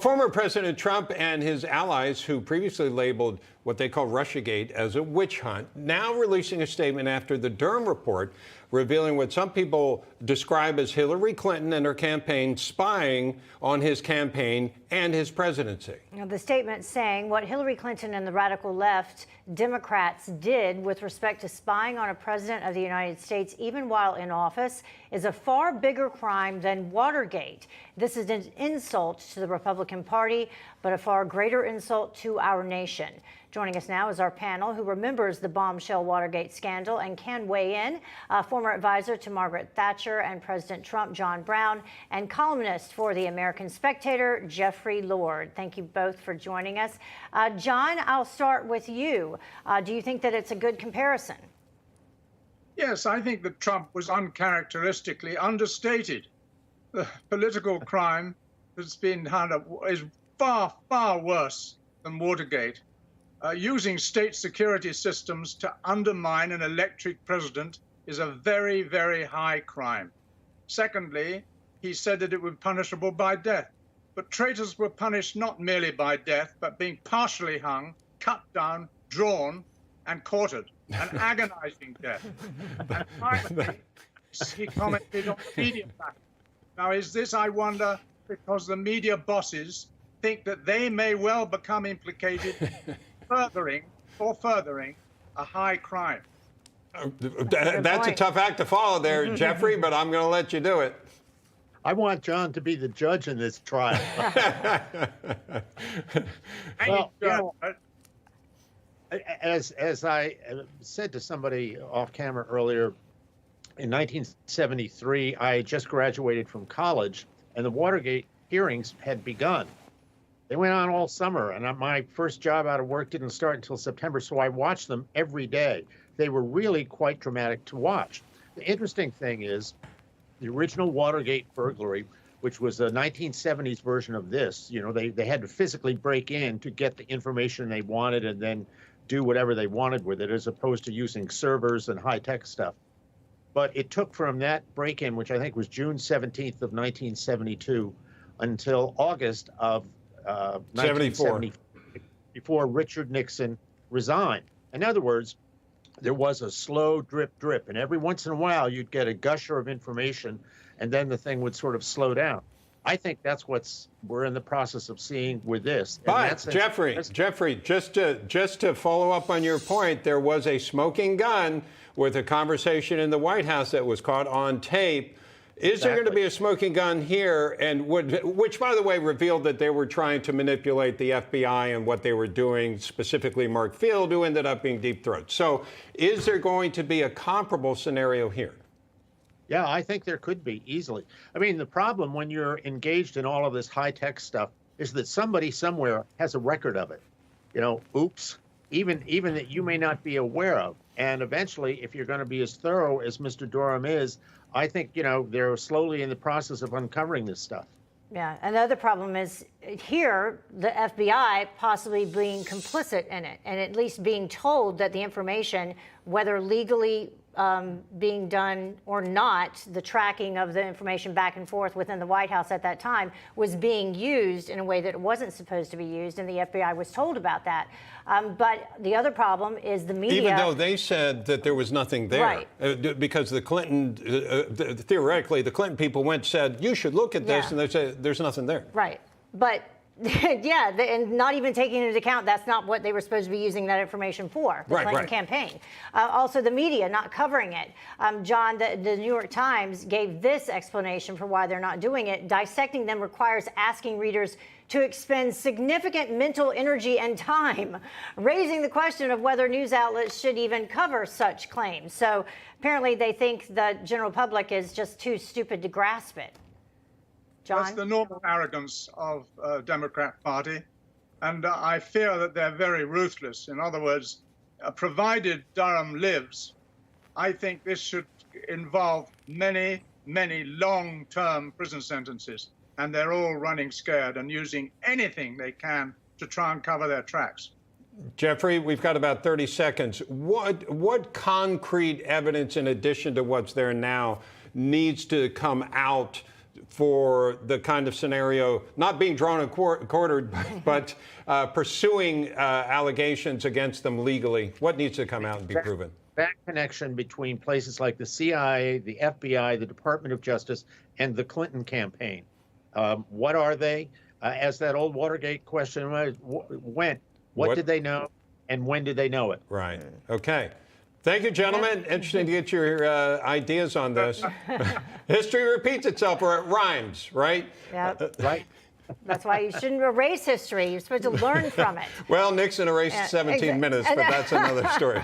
Former President Trump and his allies, who previously labeled what they call Russiagate as a witch hunt, now releasing a statement after the Durham report revealing what some people describe as Hillary Clinton and her campaign spying on his campaign and his presidency. Now, the statement saying what Hillary Clinton and the radical left Democrats did with respect to spying on a president of the United States, even while in office, is a far bigger crime than Watergate. This is an insult to the Republican Party, but a far greater insult to our nation. Joining us now is our panel who remembers the bombshell Watergate scandal and can weigh in. Former advisor to Margaret Thatcher and President Trump, John Brown, and columnist for the American Spectator, Jeffrey Lord. Thank you both for joining us. John, I'll start with you. Do you think that it's a good comparison? Yes, I think that Trump was uncharacteristically understated. The political crime that's been is far, far worse than Watergate. Using state security systems to undermine an elected president is a very, very high crime. Secondly, he said that it would be punishable by death. But traitors were punished not merely by death, but being partially hung, cut down, drawn, and quartered, an agonizing death. And finally, he commented on media backing. Now, is this, I wonder, because the media bosses think that they may well become implicated furthering a high crime? That's a tough act to follow there, Jeffrey, but I'm going to let you do it. I want John to be the judge in this trial. Well, you know, as I said to somebody off camera earlier, in 1973, I had just graduated from college, and the Watergate hearings had begun. They went on all summer, and my first job out of work didn't start until September, so I watched them every day. They were really quite dramatic to watch. The interesting thing is the original Watergate burglary, which was a 1970s version of this. You know, they had to physically break in to get the information they wanted and then do whatever they wanted with it, as opposed to using servers and high-tech stuff. But it took from that break-in, which I think was June 17th of 1972, until August of 1974, before Richard Nixon resigned. In other words, there was a slow drip, and every once in a while you'd get a gusher of information, and then the thing would sort of slow down. I think that's we're in the process of seeing with this. But Jeffrey, just to follow up on your point, there was a smoking gun with a conversation in the White House that was caught on tape. Is there going to be a smoking gun here, and which, by the way, revealed that they were trying to manipulate the FBI and what they were doing, specifically Mark Field, who ended up being Deep Throat. So is there going to be a comparable scenario here? Yeah, I think there could be, easily. I mean, the problem when you're engaged in all of this high-tech stuff is that somebody somewhere has a record of it. You know, oops, even that you may not be aware of. And eventually, if you're going to be as thorough as Mr. Durham is, I think, you know, they're slowly in the process of uncovering this stuff. Yeah, and the other problem is here, the FBI possibly being complicit in it, and at least being told that the information, whether legally being done or not, the tracking of the information back and forth within the White House at that time was being used in a way that it wasn't supposed to be used, and the FBI was told about that. But the other problem is the media. Even though they said that there was nothing there. Right. Because the Clinton, theoretically, the Clinton people said, you should look at this, and they said, there's nothing there. Right. But yeah, and not even taking into account that's not what they were supposed to be using that information for, the Clinton campaign. Also, the media not covering it. John, the New York Times gave this explanation for why they're not doing it. Dissecting them requires asking readers to expend significant mental energy and time, raising the question of whether news outlets should even cover such claims. So apparently they think the general public is just too stupid to grasp it. John? That's the normal arrogance of the Democrat Party, and I fear that they're very ruthless. In other words, provided Durham lives, I think this should involve many, many long-term prison sentences, and they're all running scared and using anything they can to try and cover their tracks. Jeffrey, we've got about 30 seconds. What concrete evidence, in addition to what's there now, needs to come out for the kind of scenario, not being drawn and quartered, but pursuing allegations against them legally? What needs to come out and be proven? That connection between places like the CIA, the FBI, the Department of Justice, and the Clinton campaign. What are they? As that old Watergate question went, what did they know, and when did they know it? Right. Okay. Thank you, gentlemen. Interesting to get your ideas on this. History repeats itself, or it rhymes, right? Yep. Right. That's why you shouldn't erase history. You're supposed to learn from it. Well, Nixon erased 17 minutes, but that's another story.